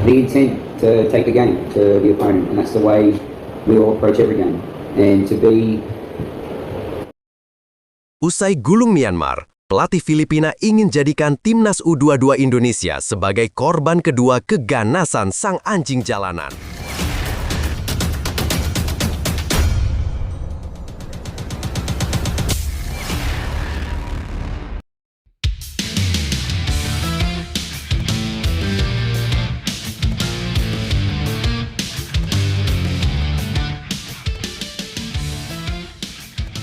the intent to take the game to the opponent, and that's the way we all approach every game. And to be Usai gulung Myanmar, pelatih Filipina ingin jadikan timnas U22 Indonesia sebagai korban kedua keganasan sang anjing jalanan.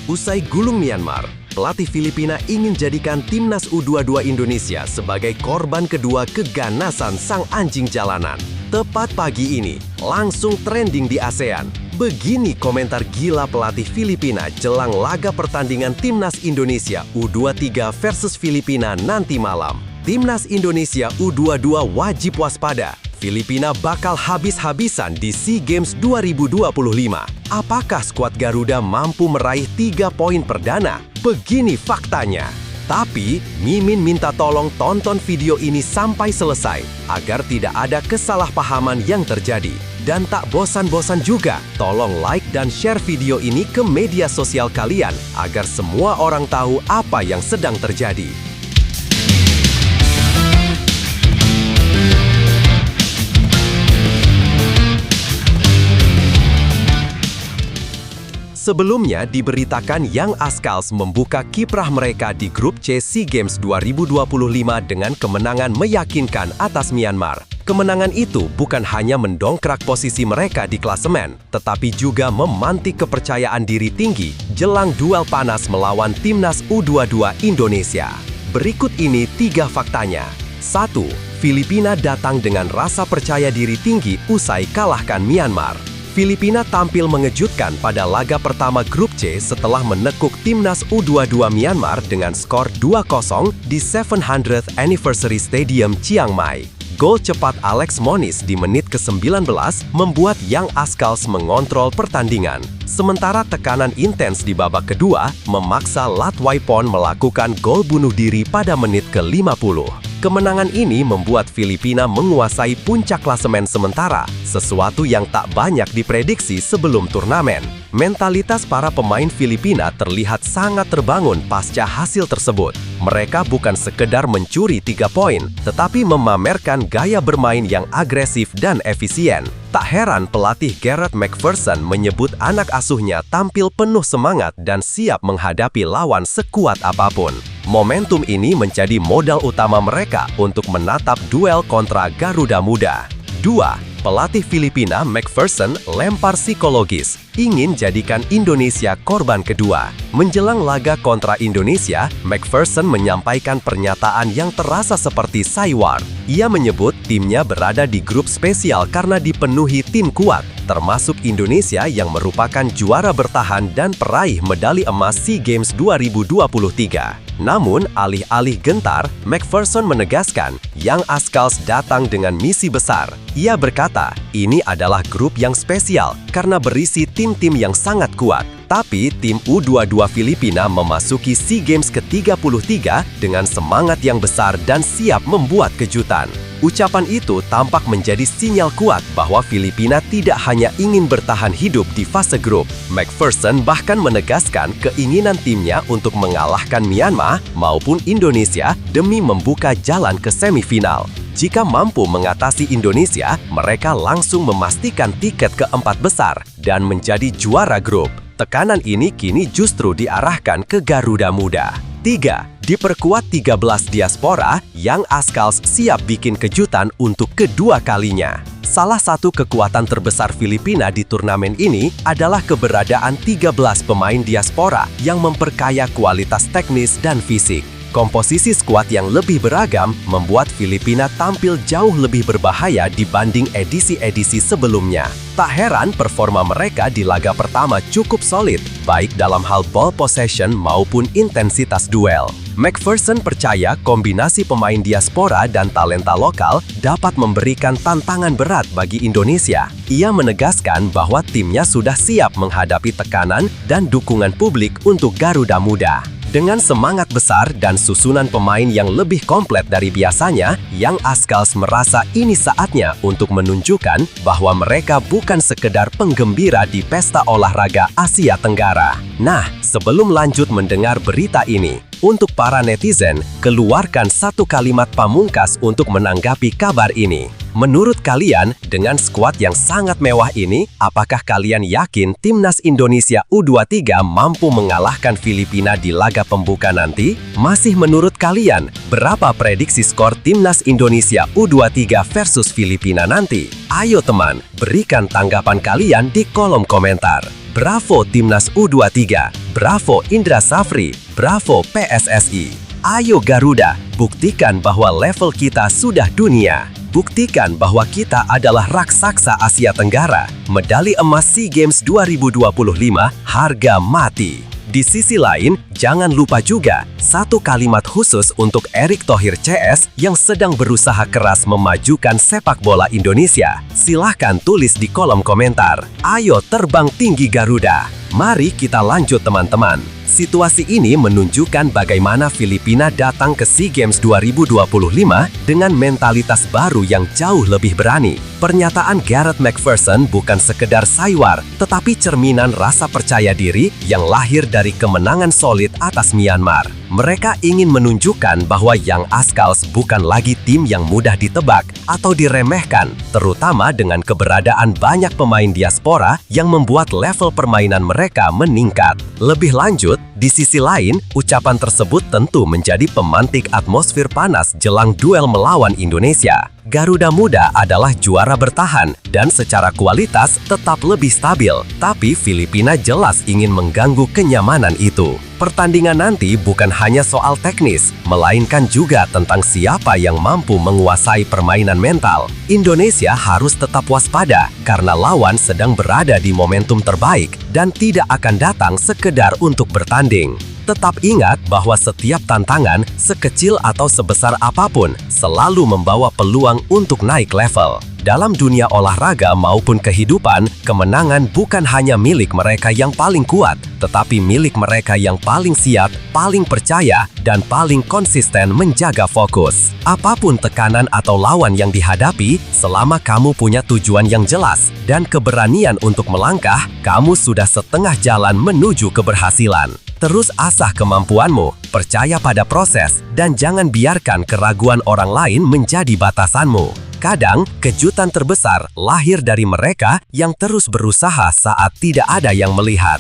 Usai gulung Myanmar, pelatih Filipina ingin jadikan timnas U22 Indonesia sebagai korban kedua keganasan sang anjing jalanan. Tepat pagi ini, langsung trending di ASEAN. Begini komentar gila pelatih Filipina jelang laga pertandingan timnas Indonesia U23 versus Filipina nanti malam. Timnas Indonesia U22 wajib waspada. Filipina bakal habis-habisan di SEA Games 2025. Apakah skuad Garuda mampu meraih 3 poin perdana? Begini faktanya. Tapi, Mimin minta tolong tonton video ini sampai selesai, agar tidak ada kesalahpahaman yang terjadi. Dan tak bosan-bosan juga, tolong like dan share video ini ke media sosial kalian, agar semua orang tahu apa yang sedang terjadi. Sebelumnya diberitakan Young Ascals membuka kiprah mereka di grup C SEA Games 2025 dengan kemenangan meyakinkan atas Myanmar. Kemenangan itu bukan hanya mendongkrak posisi mereka di klasemen, tetapi juga memantik kepercayaan diri tinggi jelang duel panas melawan timnas U22 Indonesia. Berikut ini 3 faktanya. 1. Filipina datang dengan rasa percaya diri tinggi usai kalahkan Myanmar. Filipina tampil mengejutkan pada laga pertama grup C setelah menekuk timnas U22 Myanmar dengan skor 2-0 di 700th Anniversary Stadium Chiang Mai. Gol cepat Alex Moniz di menit ke-19 membuat Young Ascals mengontrol pertandingan. Sementara tekanan intens di babak kedua memaksa Lat Waipon melakukan gol bunuh diri pada menit ke-50. Kemenangan ini membuat Filipina menguasai puncak klasemen sementara, sesuatu yang tak banyak diprediksi sebelum turnamen. Mentalitas para pemain Filipina terlihat sangat terbangun pasca hasil tersebut. Mereka bukan sekedar mencuri 3 poin, tetapi memamerkan gaya bermain yang agresif dan efisien. Tak heran pelatih Gareth McPherson menyebut anak asuhnya tampil penuh semangat dan siap menghadapi lawan sekuat apapun. Momentum ini menjadi modal utama mereka untuk menatap duel kontra Garuda Muda. 2. Pelatih Filipina McPherson lempar psikologis, ingin jadikan Indonesia korban kedua. Menjelang laga kontra Indonesia, McPherson menyampaikan pernyataan yang terasa seperti saywar. Ia menyebut timnya berada di grup spesial karena dipenuhi tim kuat, termasuk Indonesia yang merupakan juara bertahan dan peraih medali emas SEA Games 2023. Namun, alih-alih gentar, McPherson menegaskan, Young Ascals datang dengan misi besar. Ia berkata, ini adalah grup yang spesial karena berisi tim-tim yang sangat kuat. Tapi, tim U22 Filipina memasuki SEA Games ke-33 dengan semangat yang besar dan siap membuat kejutan. Ucapan itu tampak menjadi sinyal kuat bahwa Filipina tidak hanya ingin bertahan hidup di fase grup. McPherson bahkan menegaskan keinginan timnya untuk mengalahkan Myanmar maupun Indonesia demi membuka jalan ke semifinal. Jika mampu mengatasi Indonesia, mereka langsung memastikan tiket ke-4 besar dan menjadi juara grup. Tekanan ini kini justru diarahkan ke Garuda Muda. 3. Diperkuat 13 diaspora, Young Ascals siap bikin kejutan untuk kedua kalinya. Salah satu kekuatan terbesar Filipina di turnamen ini adalah keberadaan 13 pemain diaspora yang memperkaya kualitas teknis dan fisik. Komposisi skuad yang lebih beragam membuat Filipina tampil jauh lebih berbahaya dibanding edisi-edisi sebelumnya. Tak heran performa mereka di laga pertama cukup solid, baik dalam hal ball possession maupun intensitas duel. McPherson percaya kombinasi pemain diaspora dan talenta lokal dapat memberikan tantangan berat bagi Indonesia. Ia menegaskan bahwa timnya sudah siap menghadapi tekanan dan dukungan publik untuk Garuda Muda. Dengan semangat besar dan susunan pemain yang lebih komplit dari biasanya, Young Ascals merasa ini saatnya untuk menunjukkan bahwa mereka bukan sekedar penggembira di pesta olahraga Asia Tenggara. Nah, sebelum lanjut mendengar berita ini, untuk para netizen, keluarkan satu kalimat pamungkas untuk menanggapi kabar ini. Menurut kalian, dengan skuad yang sangat mewah ini, apakah kalian yakin Timnas Indonesia U23 mampu mengalahkan Filipina di laga pembuka nanti? Masih menurut kalian, berapa prediksi skor Timnas Indonesia U23 versus Filipina nanti? Ayo teman, berikan tanggapan kalian di kolom komentar. Bravo Timnas U23, bravo Indra Safri, bravo PSSI. Ayo Garuda, buktikan bahwa level kita sudah dunia. Buktikan bahwa kita adalah raksasa Asia Tenggara. Medali emas SEA Games 2025 harga mati. Di sisi lain, jangan lupa juga satu kalimat khusus untuk Erick Thohir CS yang sedang berusaha keras memajukan sepak bola Indonesia. Silahkan tulis di kolom komentar. Ayo terbang tinggi Garuda. Mari kita lanjut teman-teman. Situasi ini menunjukkan bagaimana Filipina datang ke SEA Games 2025 dengan mentalitas baru yang jauh lebih berani. Pernyataan Gareth McPherson bukan sekedar saiwar, tetapi cerminan rasa percaya diri yang lahir dari kemenangan solid atas Myanmar. Mereka ingin menunjukkan bahwa Young Ascals bukan lagi tim yang mudah ditebak atau diremehkan, terutama dengan keberadaan banyak pemain diaspora yang membuat level permainan mereka meningkat. Lebih lanjut, di sisi lain, ucapan tersebut tentu menjadi pemantik atmosfer panas jelang duel melawan Indonesia. Garuda Muda adalah juara bertahan dan secara kualitas tetap lebih stabil, tapi Filipina jelas ingin mengganggu kenyamanan itu. Pertandingan nanti bukan hanya soal teknis, melainkan juga tentang siapa yang mampu menguasai permainan mental. Indonesia harus tetap waspada karena lawan sedang berada di momentum terbaik dan tidak akan datang sekedar untuk bertanding. Tetap ingat bahwa setiap tantangan, sekecil atau sebesar apapun, selalu membawa peluang untuk naik level. Dalam dunia olahraga maupun kehidupan, kemenangan bukan hanya milik mereka yang paling kuat, tetapi milik mereka yang paling siap, paling percaya, dan paling konsisten menjaga fokus. Apapun tekanan atau lawan yang dihadapi, selama kamu punya tujuan yang jelas dan keberanian untuk melangkah, kamu sudah setengah jalan menuju keberhasilan. Terus asah kemampuanmu, percaya pada proses, dan jangan biarkan keraguan orang lain menjadi batasanmu. Kadang, kejutan terbesar lahir dari mereka yang terus berusaha saat tidak ada yang melihat.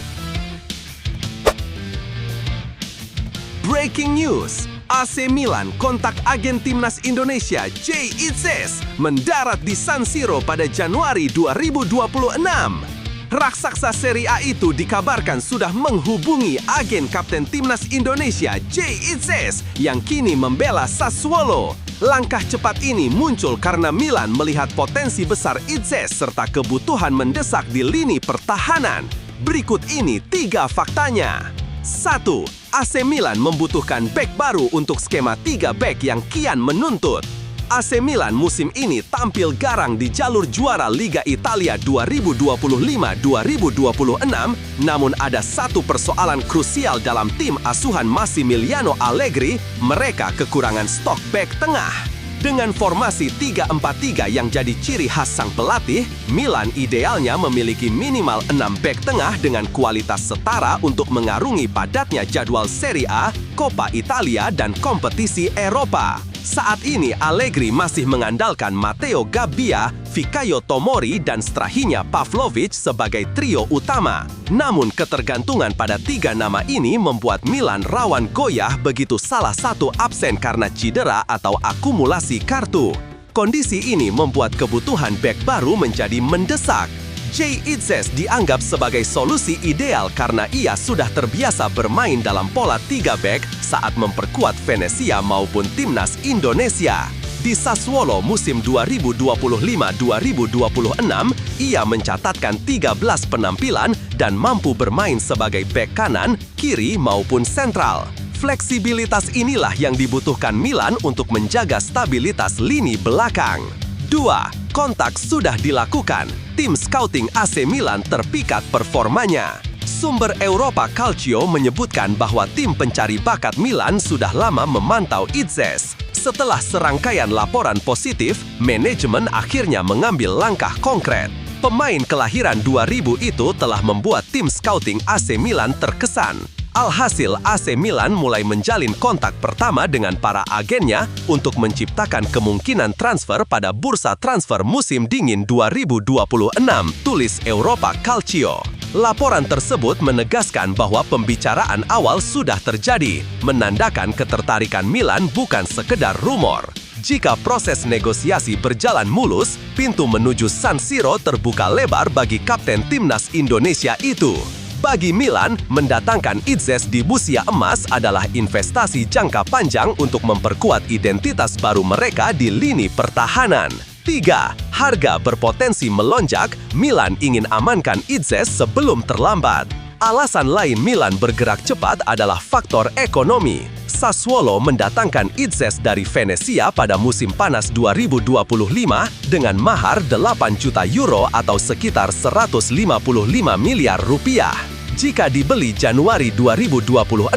Breaking news, AC Milan kontak agen Timnas Indonesia Jay Itzes mendarat di San Siro pada Januari 2026. Raksasa Serie A itu dikabarkan sudah menghubungi agen kapten Timnas Indonesia Jay Itzes yang kini membela Sassuolo. Langkah cepat ini muncul karena Milan melihat potensi besar Itzes serta kebutuhan mendesak di lini pertahanan. Berikut ini 3 faktanya. 1. AC Milan membutuhkan bek baru untuk skema 3 bek yang kian menuntut. AC Milan musim ini tampil garang di jalur juara Liga Italia 2025-2026, namun ada satu persoalan krusial dalam tim asuhan Massimiliano Allegri, mereka kekurangan stok bek tengah. Dengan formasi 3-4-3 yang jadi ciri khas sang pelatih, Milan idealnya memiliki minimal 6 bek tengah dengan kualitas setara untuk mengarungi padatnya jadwal Serie A, Coppa Italia, dan kompetisi Eropa. Saat ini Allegri masih mengandalkan Matteo Gabbia, Fikayo Tomori, dan strahinya Pavlovic sebagai trio utama. Namun ketergantungan pada 3 nama ini membuat Milan rawan goyah begitu salah satu absen karena cedera atau akumulasi kartu. Kondisi ini membuat kebutuhan bek baru menjadi mendesak. Jay Itzes dianggap sebagai solusi ideal karena ia sudah terbiasa bermain dalam pola 3 bek saat memperkuat Venezia maupun Timnas Indonesia. Di Sassuolo musim 2025-2026, ia mencatatkan 13 penampilan dan mampu bermain sebagai bek kanan, kiri maupun sentral. Fleksibilitas inilah yang dibutuhkan Milan untuk menjaga stabilitas lini belakang. 2. Kontak sudah dilakukan. Tim scouting AC Milan terpikat performanya. Sumber Europa Calcio menyebutkan bahwa tim pencari bakat Milan sudah lama memantau Itzes. Setelah serangkaian laporan positif, manajemen akhirnya mengambil langkah konkret. Pemain kelahiran 2000 itu telah membuat tim scouting AC Milan terkesan. Alhasil AC Milan mulai menjalin kontak pertama dengan para agennya untuk menciptakan kemungkinan transfer pada bursa transfer musim dingin 2026, tulis Europa Calcio. Laporan tersebut menegaskan bahwa pembicaraan awal sudah terjadi, menandakan ketertarikan Milan bukan sekedar rumor. Jika proses negosiasi berjalan mulus, pintu menuju San Siro terbuka lebar bagi kapten timnas Indonesia itu. Bagi Milan, mendatangkan Itzes di usia emas adalah investasi jangka panjang untuk memperkuat identitas baru mereka di lini pertahanan. 3. Harga berpotensi melonjak, Milan ingin amankan Itzes sebelum terlambat. Alasan lain Milan bergerak cepat adalah faktor ekonomi. Sassuolo mendatangkan Itzes dari Venezia pada musim panas 2025 dengan mahar 8 juta euro atau sekitar 155 miliar rupiah. Jika dibeli Januari 2026,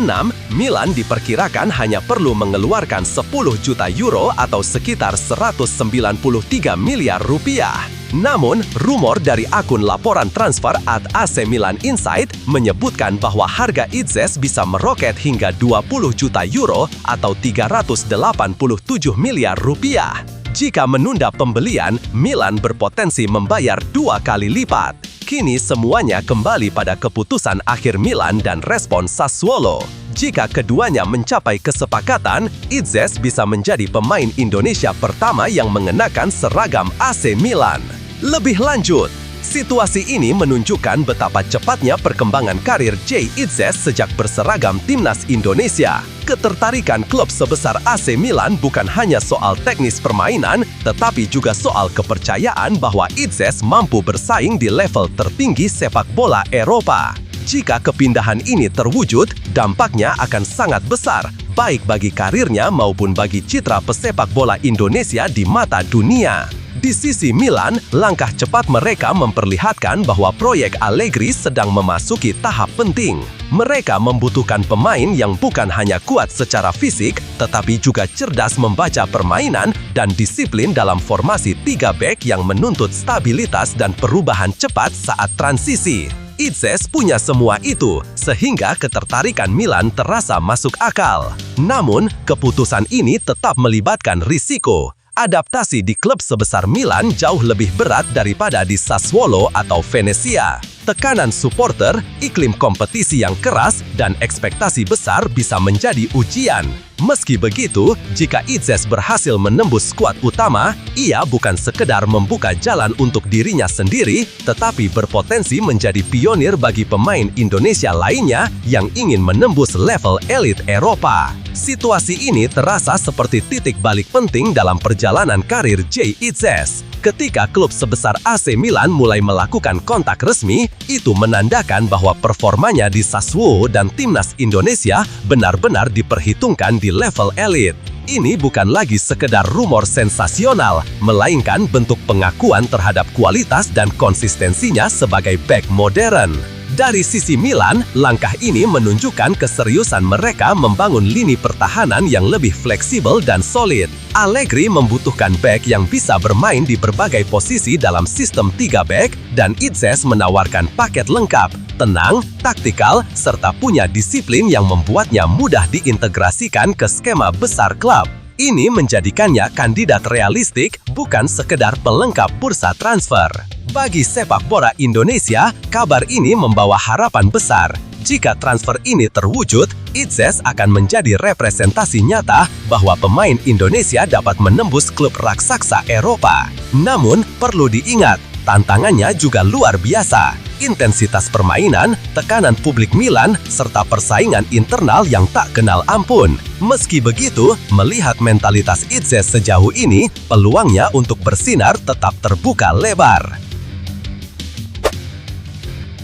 Milan diperkirakan hanya perlu mengeluarkan 10 juta euro atau sekitar 193 miliar rupiah. Namun, rumor dari akun laporan transfer @AC Milan Insight menyebutkan bahwa harga Itzes bisa meroket hingga 20 juta euro atau 387 miliar rupiah. Jika menunda pembelian, Milan berpotensi membayar 2 kali lipat. Kini semuanya kembali pada keputusan akhir Milan dan respon Sassuolo. Jika keduanya mencapai kesepakatan, Itzes bisa menjadi pemain Indonesia pertama yang mengenakan seragam AC Milan. Lebih lanjut, situasi ini menunjukkan betapa cepatnya perkembangan karir Jay Itzes sejak berseragam timnas Indonesia. Ketertarikan klub sebesar AC Milan bukan hanya soal teknis permainan, tetapi juga soal kepercayaan bahwa Itzes mampu bersaing di level tertinggi sepak bola Eropa. Jika kepindahan ini terwujud, dampaknya akan sangat besar, baik bagi karirnya maupun bagi citra pesepak bola Indonesia di mata dunia. Di sisi Milan, langkah cepat mereka memperlihatkan bahwa proyek Allegri sedang memasuki tahap penting. Mereka membutuhkan pemain yang bukan hanya kuat secara fisik, tetapi juga cerdas membaca permainan dan disiplin dalam formasi 3 back yang menuntut stabilitas dan perubahan cepat saat transisi. Itzes punya semua itu, sehingga ketertarikan Milan terasa masuk akal. Namun, keputusan ini tetap melibatkan risiko. Adaptasi di klub sebesar Milan jauh lebih berat daripada di Sassuolo atau Venezia. Tekanan supporter, iklim kompetisi yang keras, dan ekspektasi besar bisa menjadi ujian. Meski begitu, jika Itzes berhasil menembus skuad utama, ia bukan sekedar membuka jalan untuk dirinya sendiri, tetapi berpotensi menjadi pionir bagi pemain Indonesia lainnya yang ingin menembus level elit Eropa. Situasi ini terasa seperti titik balik penting dalam perjalanan karir Jay Itzes. Ketika klub sebesar AC Milan mulai melakukan kontak resmi, itu menandakan bahwa performanya di Sassuolo dan timnas Indonesia benar-benar diperhitungkan di level elit. Ini bukan lagi sekedar rumor sensasional, melainkan bentuk pengakuan terhadap kualitas dan konsistensinya sebagai bek modern. Dari sisi Milan, langkah ini menunjukkan keseriusan mereka membangun lini pertahanan yang lebih fleksibel dan solid. Allegri membutuhkan bek yang bisa bermain di berbagai posisi dalam sistem 3 bek, dan Itzes menawarkan paket lengkap, tenang, taktikal, serta punya disiplin yang membuatnya mudah diintegrasikan ke skema besar klub. Ini menjadikannya kandidat realistik, bukan sekedar pelengkap bursa transfer. Bagi sepak bola Indonesia, kabar ini membawa harapan besar. Jika transfer ini terwujud, Itzes akan menjadi representasi nyata bahwa pemain Indonesia dapat menembus klub raksasa Eropa. Namun, perlu diingat, tantangannya juga luar biasa. Intensitas permainan, tekanan publik Milan, serta persaingan internal yang tak kenal ampun. Meski begitu, melihat mentalitas Itzes sejauh ini, peluangnya untuk bersinar tetap terbuka lebar.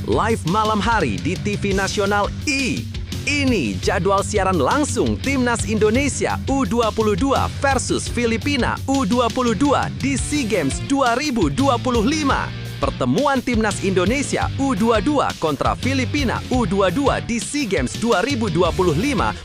Live malam hari di TV Nasional I. Ini jadwal siaran langsung Timnas Indonesia U22 versus Filipina U22 di SEA Games 2025. pertemuan Timnas Indonesia U22 kontra Filipina U22 di SEA Games 2025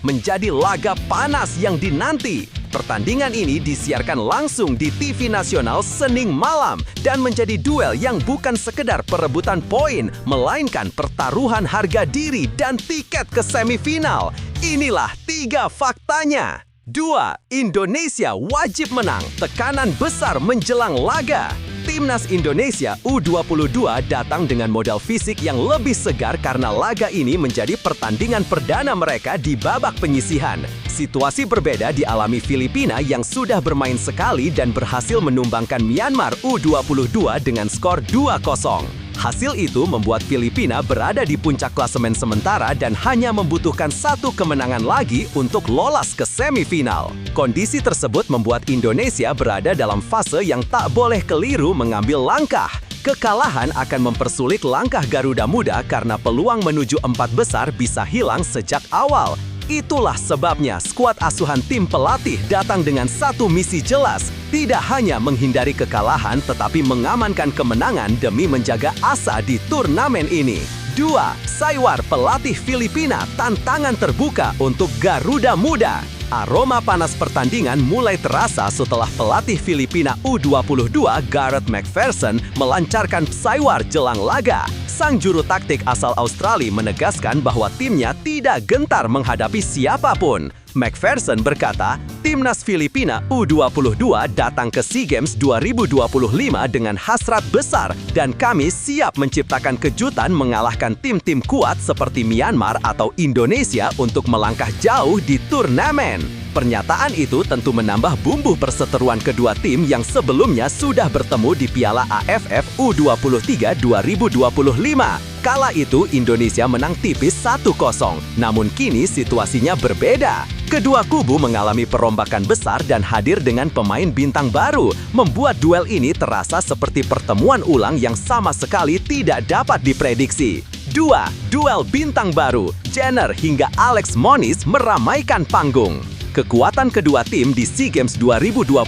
menjadi laga panas yang dinanti. Pertandingan ini disiarkan langsung di TV nasional Senin malam dan menjadi duel yang bukan sekedar perebutan poin, melainkan pertaruhan harga diri dan tiket ke semifinal. Inilah 3 faktanya. 2. Indonesia wajib menang, tekanan besar menjelang laga. Timnas Indonesia U22 datang dengan modal fisik yang lebih segar karena laga ini menjadi pertandingan perdana mereka di babak penyisihan. Situasi berbeda dialami Filipina yang sudah bermain sekali dan berhasil menumbangkan Myanmar U22 dengan skor 2-0. Hasil itu membuat Filipina berada di puncak klasemen sementara dan hanya membutuhkan 1 kemenangan lagi untuk lolos ke semifinal. Kondisi tersebut membuat Indonesia berada dalam fase yang tak boleh keliru mengambil langkah. Kekalahan akan mempersulit langkah Garuda Muda karena peluang menuju 4 besar bisa hilang sejak awal. Itulah sebabnya skuad asuhan tim pelatih datang dengan 1 misi jelas, tidak hanya menghindari kekalahan tetapi mengamankan kemenangan demi menjaga asa di turnamen ini. 2. Saywar pelatih Filipina tantangan terbuka untuk Garuda Muda. Aroma panas pertandingan mulai terasa setelah pelatih Filipina U22 Gareth McPherson melancarkan Saywar jelang laga. Sang juru taktik asal Australia menegaskan bahwa timnya tidak gentar menghadapi siapapun. McPherson berkata, Timnas Filipina U22 datang ke SEA Games 2025 dengan hasrat besar dan kami siap menciptakan kejutan mengalahkan tim-tim kuat seperti Myanmar atau Indonesia untuk melangkah jauh di turnamen. Pernyataan itu tentu menambah bumbu perseteruan kedua tim yang sebelumnya sudah bertemu di Piala AFF U23 2025. Kala itu Indonesia menang tipis 1-0, namun kini situasinya berbeda. Kedua kubu mengalami perombakan besar dan hadir dengan pemain bintang baru, membuat duel ini terasa seperti pertemuan ulang yang sama sekali tidak dapat diprediksi. 2. Duel bintang baru, Jenner hingga Alex Moniz meramaikan panggung. Kekuatan kedua tim di SEA Games 2025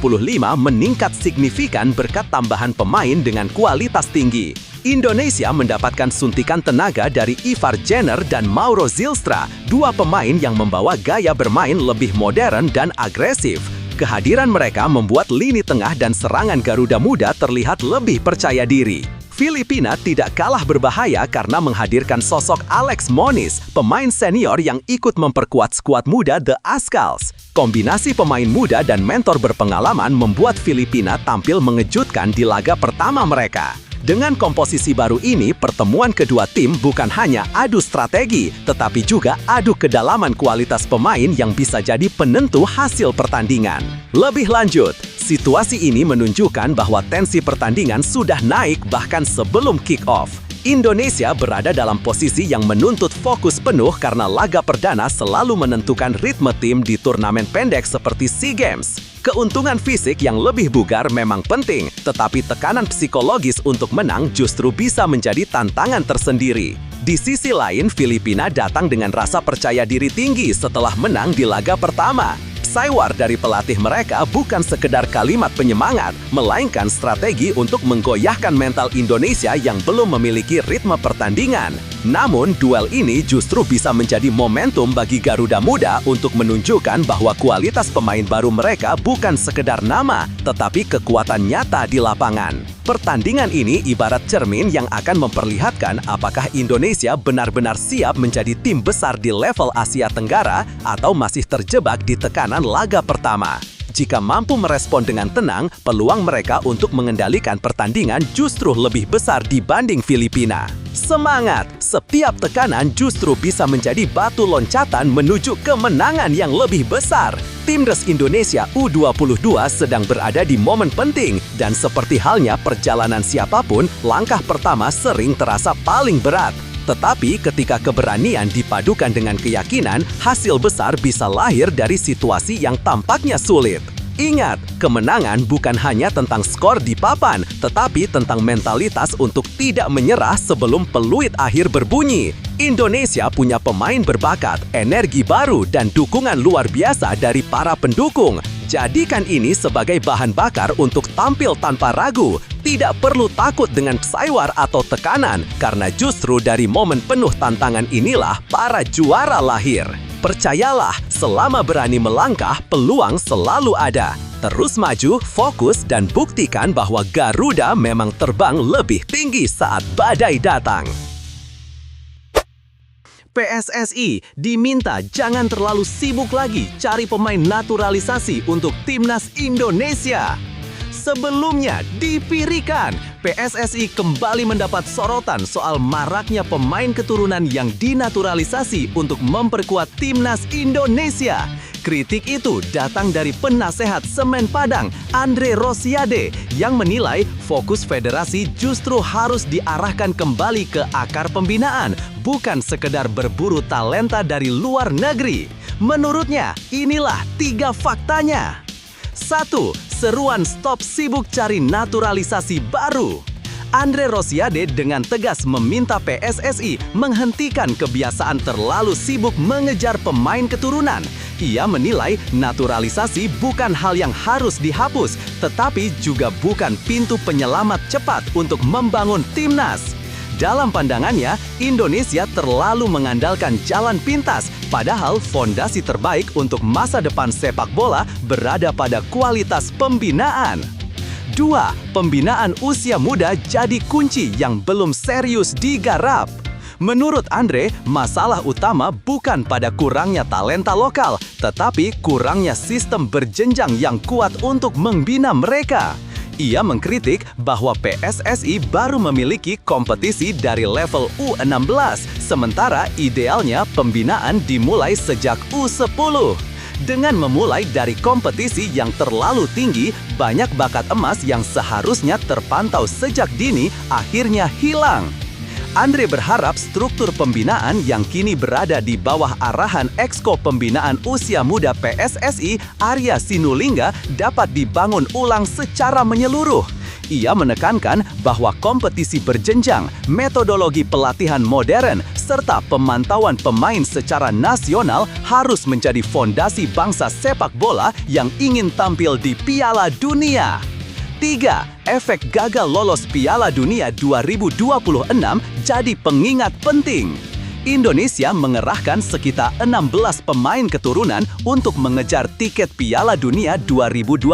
meningkat signifikan berkat tambahan pemain dengan kualitas tinggi. Indonesia mendapatkan suntikan tenaga dari Ivar Jenner dan Mauro Zylstra, 2 pemain yang membawa gaya bermain lebih modern dan agresif. Kehadiran mereka membuat lini tengah dan serangan Garuda Muda terlihat lebih percaya diri. Filipina tidak kalah berbahaya karena menghadirkan sosok Alex Moniz, pemain senior yang ikut memperkuat skuad muda The Ascals. Kombinasi pemain muda dan mentor berpengalaman membuat Filipina tampil mengejutkan di laga pertama mereka. Dengan komposisi baru ini, pertemuan kedua tim bukan hanya adu strategi, tetapi juga adu kedalaman kualitas pemain yang bisa jadi penentu hasil pertandingan. Lebih lanjut, situasi ini menunjukkan bahwa tensi pertandingan sudah naik bahkan sebelum kick-off. Indonesia berada dalam posisi yang menuntut fokus penuh karena laga perdana selalu menentukan ritme tim di turnamen pendek seperti SEA Games. Keuntungan fisik yang lebih bugar memang penting, tetapi tekanan psikologis untuk menang justru bisa menjadi tantangan tersendiri. Di sisi lain, Filipina datang dengan rasa percaya diri tinggi setelah menang di laga pertama. Saywar dari pelatih mereka bukan sekedar kalimat penyemangat, melainkan strategi untuk menggoyahkan mental Indonesia yang belum memiliki ritme pertandingan. Namun, duel ini justru bisa menjadi momentum bagi Garuda Muda untuk menunjukkan bahwa kualitas pemain baru mereka bukan sekedar nama, tetapi kekuatan nyata di lapangan. Pertandingan ini ibarat cermin yang akan memperlihatkan apakah Indonesia benar-benar siap menjadi tim besar di level Asia Tenggara atau masih terjebak di tekanan laga pertama. Jika mampu merespon dengan tenang, peluang mereka untuk mengendalikan pertandingan justru lebih besar dibanding Filipina. Semangat! Setiap tekanan justru bisa menjadi batu loncatan menuju kemenangan yang lebih besar. Timnas Indonesia U22 sedang berada di momen penting dan seperti halnya perjalanan siapapun, langkah pertama sering terasa paling berat. Tetapi ketika keberanian dipadukan dengan keyakinan, hasil besar bisa lahir dari situasi yang tampaknya sulit. Ingat, kemenangan bukan hanya tentang skor di papan, tetapi tentang mentalitas untuk tidak menyerah sebelum peluit akhir berbunyi. Indonesia punya pemain berbakat, energi baru, dan dukungan luar biasa dari para pendukung. Jadikan ini sebagai bahan bakar untuk tampil tanpa ragu. Tidak perlu takut dengan psywar atau tekanan, karena justru dari momen penuh tantangan inilah para juara lahir. Percayalah, selama berani melangkah, peluang selalu ada. Terus maju, fokus, dan buktikan bahwa Garuda memang terbang lebih tinggi saat badai datang. PSSI diminta jangan terlalu sibuk lagi cari pemain naturalisasi untuk Timnas Indonesia. Sebelumnya, dipirikan, PSSI kembali mendapat sorotan soal maraknya pemain keturunan yang dinaturalisasi untuk memperkuat Timnas Indonesia. Kritik itu datang dari penasehat Semen Padang, Andre Rosiade, yang menilai fokus federasi justru harus diarahkan kembali ke akar pembinaan, bukan sekedar berburu talenta dari luar negeri. Menurutnya, inilah 3 faktanya. 1. Seruan stop sibuk cari naturalisasi baru. Andre Rosiade dengan tegas meminta PSSI menghentikan kebiasaan terlalu sibuk mengejar pemain keturunan. Ia menilai naturalisasi bukan hal yang harus dihapus, tetapi juga bukan pintu penyelamat cepat untuk membangun timnas. Dalam pandangannya, Indonesia terlalu mengandalkan jalan pintas, padahal fondasi terbaik untuk masa depan sepak bola berada pada kualitas pembinaan. 2. Pembinaan usia muda jadi kunci yang belum serius digarap. Menurut Andre, masalah utama bukan pada kurangnya talenta lokal, tetapi kurangnya sistem berjenjang yang kuat untuk membina mereka. Ia mengkritik bahwa PSSI baru memiliki kompetisi dari level U16, sementara idealnya pembinaan dimulai sejak U10. Dengan memulai dari kompetisi yang terlalu tinggi, banyak bakat emas yang seharusnya terpantau sejak dini akhirnya hilang. Andre berharap struktur pembinaan yang kini berada di bawah arahan Exco Pembinaan Usia Muda PSSI, Arya Sinulinga, dapat dibangun ulang secara menyeluruh. Ia menekankan bahwa kompetisi berjenjang, metodologi pelatihan modern, serta pemantauan pemain secara nasional harus menjadi fondasi bangsa sepak bola yang ingin tampil di Piala Dunia. 3. Efek gagal lolos Piala Dunia 2026 jadi pengingat penting. Indonesia mengerahkan sekitar 16 pemain keturunan untuk mengejar tiket Piala Dunia 2026.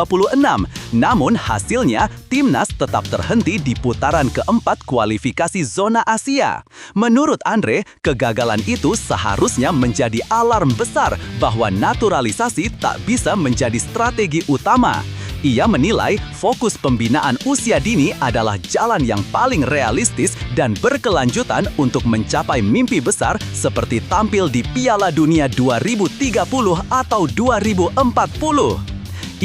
Namun hasilnya, timnas tetap terhenti di putaran keempat kualifikasi zona Asia. Menurut Andre, kegagalan itu seharusnya menjadi alarm besar bahwa naturalisasi tak bisa menjadi strategi utama. Ia menilai fokus pembinaan usia dini adalah jalan yang paling realistis dan berkelanjutan untuk mencapai mimpi besar seperti tampil di Piala Dunia 2030 atau 2040.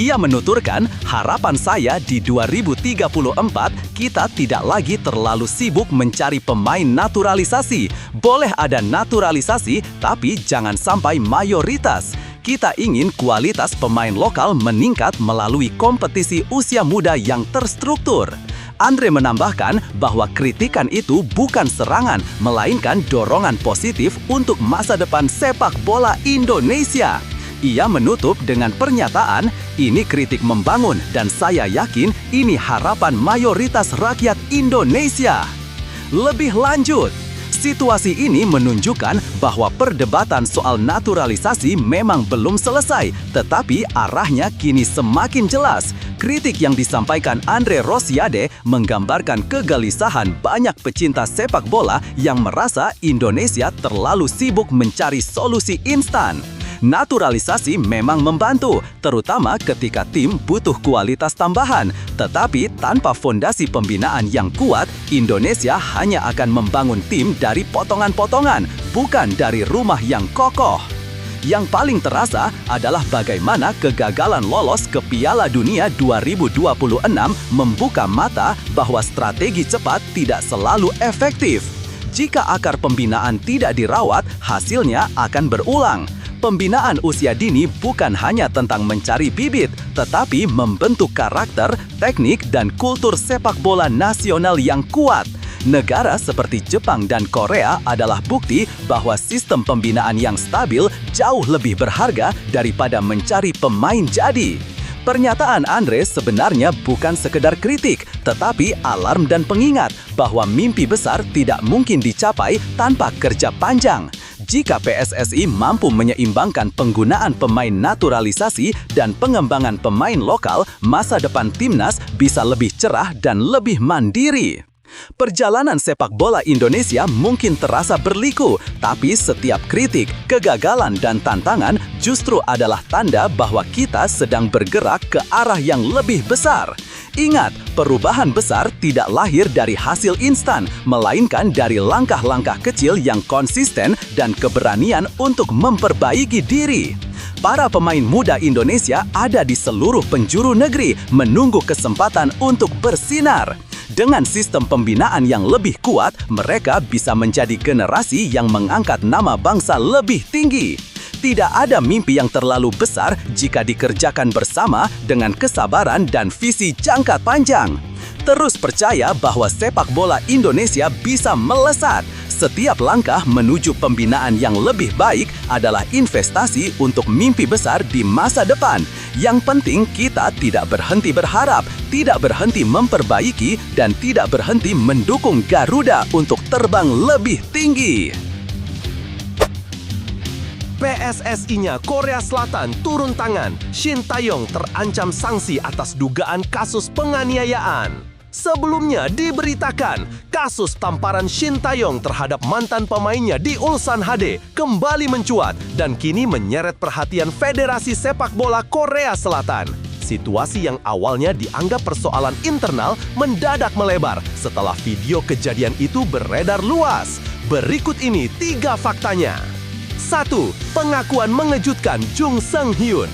Ia menuturkan, harapan saya di 2034 kita tidak lagi terlalu sibuk mencari pemain naturalisasi. Boleh ada naturalisasi, tapi jangan sampai mayoritas. Kita ingin kualitas pemain lokal meningkat melalui kompetisi usia muda yang terstruktur. Andre menambahkan bahwa kritikan itu bukan serangan, melainkan dorongan positif untuk masa depan sepak bola Indonesia. Ia menutup dengan pernyataan, ini kritik membangun dan saya yakin ini harapan mayoritas rakyat Indonesia. Lebih lanjut, situasi ini menunjukkan bahwa perdebatan soal naturalisasi memang belum selesai, tetapi arahnya kini semakin jelas. Kritik yang disampaikan Andre Rosiade menggambarkan kegelisahan banyak pecinta sepak bola yang merasa Indonesia terlalu sibuk mencari solusi instan. Naturalisasi memang membantu, terutama ketika tim butuh kualitas tambahan. Tetapi tanpa fondasi pembinaan yang kuat, Indonesia hanya akan membangun tim dari potongan-potongan, bukan dari rumah yang kokoh. Yang paling terasa adalah bagaimana kegagalan lolos ke Piala Dunia 2026 membuka mata bahwa strategi cepat tidak selalu efektif. Jika akar pembinaan tidak dirawat, hasilnya akan berulang. Pembinaan usia dini bukan hanya tentang mencari bibit, tetapi membentuk karakter, teknik, dan kultur sepak bola nasional yang kuat. Negara seperti Jepang dan Korea adalah bukti bahwa sistem pembinaan yang stabil jauh lebih berharga daripada mencari pemain jadi. Pernyataan Andre sebenarnya bukan sekedar kritik, tetapi alarm dan pengingat bahwa mimpi besar tidak mungkin dicapai tanpa kerja panjang. Jika PSSI mampu menyeimbangkan penggunaan pemain naturalisasi dan pengembangan pemain lokal, masa depan timnas bisa lebih cerah dan lebih mandiri. Perjalanan sepak bola Indonesia mungkin terasa berliku, tapi setiap kritik, kegagalan, dan tantangan justru adalah tanda bahwa kita sedang bergerak ke arah yang lebih besar. Ingat, perubahan besar tidak lahir dari hasil instan, melainkan dari langkah-langkah kecil yang konsisten dan keberanian untuk memperbaiki diri. Para pemain muda Indonesia ada di seluruh penjuru negeri, menunggu kesempatan untuk bersinar. Dengan sistem pembinaan yang lebih kuat, mereka bisa menjadi generasi yang mengangkat nama bangsa lebih tinggi. Tidak ada mimpi yang terlalu besar jika dikerjakan bersama dengan kesabaran dan visi jangka panjang. Terus percaya bahwa sepak bola Indonesia bisa melesat. Setiap langkah menuju pembinaan yang lebih baik adalah investasi untuk mimpi besar di masa depan. Yang penting kita tidak berhenti berharap, tidak berhenti memperbaiki, dan tidak berhenti mendukung Garuda untuk terbang lebih tinggi. PSSI-nya Korea Selatan turun tangan. Shin Tae-yong terancam sanksi atas dugaan kasus penganiayaan. Sebelumnya diberitakan, kasus tamparan Shin Tae-yong terhadap mantan pemainnya di Ulsan HD kembali mencuat dan kini menyeret perhatian Federasi Sepak Bola Korea Selatan. Situasi yang awalnya dianggap persoalan internal mendadak melebar setelah video kejadian itu beredar luas. Berikut ini 3 faktanya. 1. Pengakuan mengejutkan Jung Seung-hyun.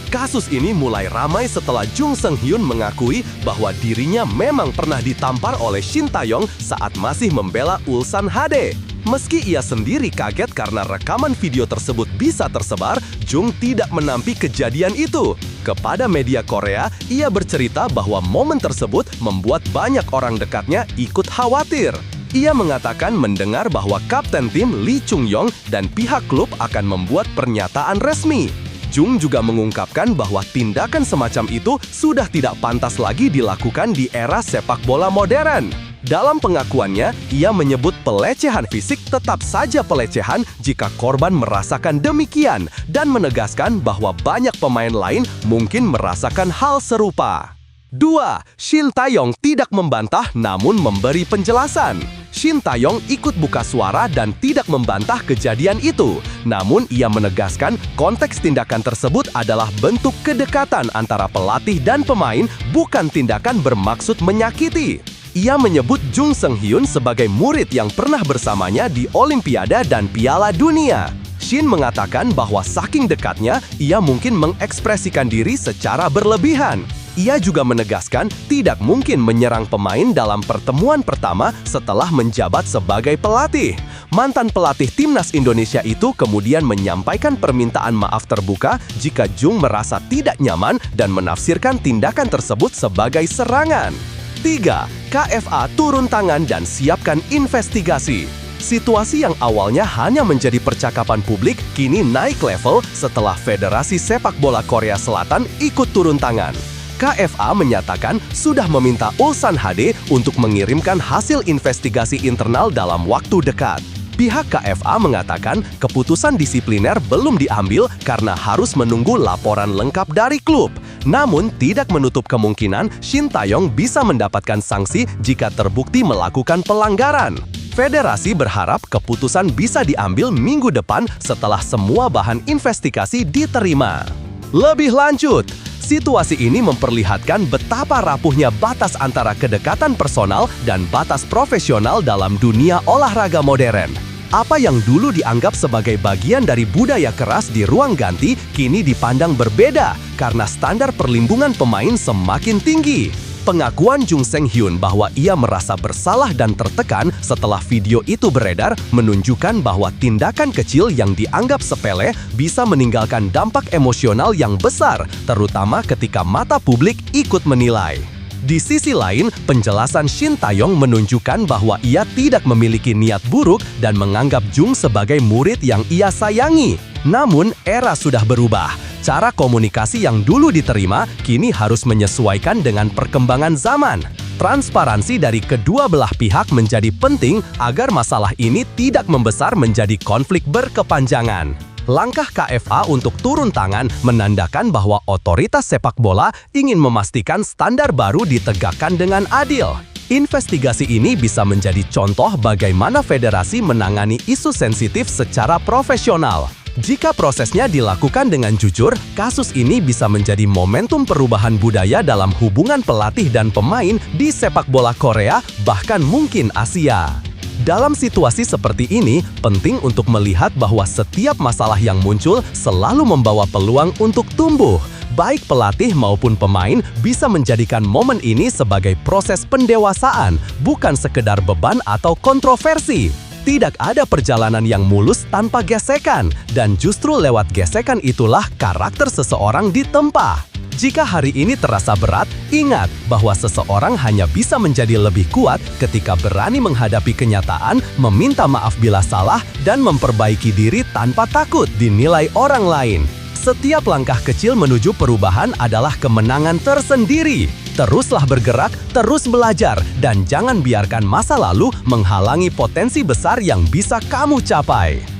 Kasus ini mulai ramai setelah Jung Seung-hyun mengakui bahwa dirinya memang pernah ditampar oleh Shin Tae-yong saat masih membela Ulsan HD. Meski ia sendiri kaget karena rekaman video tersebut bisa tersebar, Jung tidak menampi kejadian itu. Kepada media Korea, ia bercerita bahwa momen tersebut membuat banyak orang dekatnya ikut khawatir. Ia mengatakan mendengar bahwa kapten tim Lee Chung-yong dan pihak klub akan membuat pernyataan resmi. Jung juga mengungkapkan bahwa tindakan semacam itu sudah tidak pantas lagi dilakukan di era sepak bola modern. Dalam pengakuannya, ia menyebut pelecehan fisik tetap saja pelecehan jika korban merasakan demikian dan menegaskan bahwa banyak pemain lain mungkin merasakan hal serupa. 2. Shin Tae-yong tidak membantah namun memberi penjelasan. Shin Tae-yong ikut buka suara dan tidak membantah kejadian itu. Namun ia menegaskan konteks tindakan tersebut adalah bentuk kedekatan antara pelatih dan pemain, bukan tindakan bermaksud menyakiti. Ia menyebut Jung Seung-hyun sebagai murid yang pernah bersamanya di Olimpiade dan Piala Dunia. Shin mengatakan bahwa saking dekatnya, ia mungkin mengekspresikan diri secara berlebihan. Ia juga menegaskan tidak mungkin menyerang pemain dalam pertemuan pertama setelah menjabat sebagai pelatih. Mantan pelatih timnas Indonesia itu kemudian menyampaikan permintaan maaf terbuka jika Jung merasa tidak nyaman dan menafsirkan tindakan tersebut sebagai serangan. 3. KFA turun tangan dan siapkan investigasi. Situasi yang awalnya hanya menjadi percakapan publik kini naik level setelah Federasi Sepak Bola Korea Selatan ikut turun tangan. KFA menyatakan sudah meminta Ulsan HD untuk mengirimkan hasil investigasi internal dalam waktu dekat. Pihak KFA mengatakan keputusan disipliner belum diambil karena harus menunggu laporan lengkap dari klub. Namun, tidak menutup kemungkinan Shin Tae-yong bisa mendapatkan sanksi jika terbukti melakukan pelanggaran. Federasi berharap keputusan bisa diambil minggu depan setelah semua bahan investigasi diterima. Lebih lanjut, situasi ini memperlihatkan betapa rapuhnya batas antara kedekatan personal dan batas profesional dalam dunia olahraga modern. Apa yang dulu dianggap sebagai bagian dari budaya keras di ruang ganti kini dipandang berbeda karena standar perlindungan pemain semakin tinggi. Pengakuan Jung Seung-hyun bahwa ia merasa bersalah dan tertekan setelah video itu beredar menunjukkan bahwa tindakan kecil yang dianggap sepele bisa meninggalkan dampak emosional yang besar, terutama ketika mata publik ikut menilai. Di sisi lain, penjelasan Shin Tae-yong menunjukkan bahwa ia tidak memiliki niat buruk dan menganggap Jung sebagai murid yang ia sayangi. Namun, era sudah berubah. Cara komunikasi yang dulu diterima kini harus menyesuaikan dengan perkembangan zaman. Transparansi dari kedua belah pihak menjadi penting agar masalah ini tidak membesar menjadi konflik berkepanjangan. Langkah KFA untuk turun tangan menandakan bahwa otoritas sepak bola ingin memastikan standar baru ditegakkan dengan adil. Investigasi ini bisa menjadi contoh bagaimana federasi menangani isu sensitif secara profesional. Jika prosesnya dilakukan dengan jujur, kasus ini bisa menjadi momentum perubahan budaya dalam hubungan pelatih dan pemain di sepak bola Korea, bahkan mungkin Asia. Dalam situasi seperti ini, penting untuk melihat bahwa setiap masalah yang muncul selalu membawa peluang untuk tumbuh. Baik pelatih maupun pemain bisa menjadikan momen ini sebagai proses pendewasaan, bukan sekedar beban atau kontroversi. Tidak ada perjalanan yang mulus tanpa gesekan, dan justru lewat gesekan itulah karakter seseorang ditempa. Jika hari ini terasa berat, ingat bahwa seseorang hanya bisa menjadi lebih kuat ketika berani menghadapi kenyataan, meminta maaf bila salah, dan memperbaiki diri tanpa takut dinilai orang lain. Setiap langkah kecil menuju perubahan adalah kemenangan tersendiri. Teruslah bergerak, terus belajar, dan jangan biarkan masa lalu menghalangi potensi besar yang bisa kamu capai.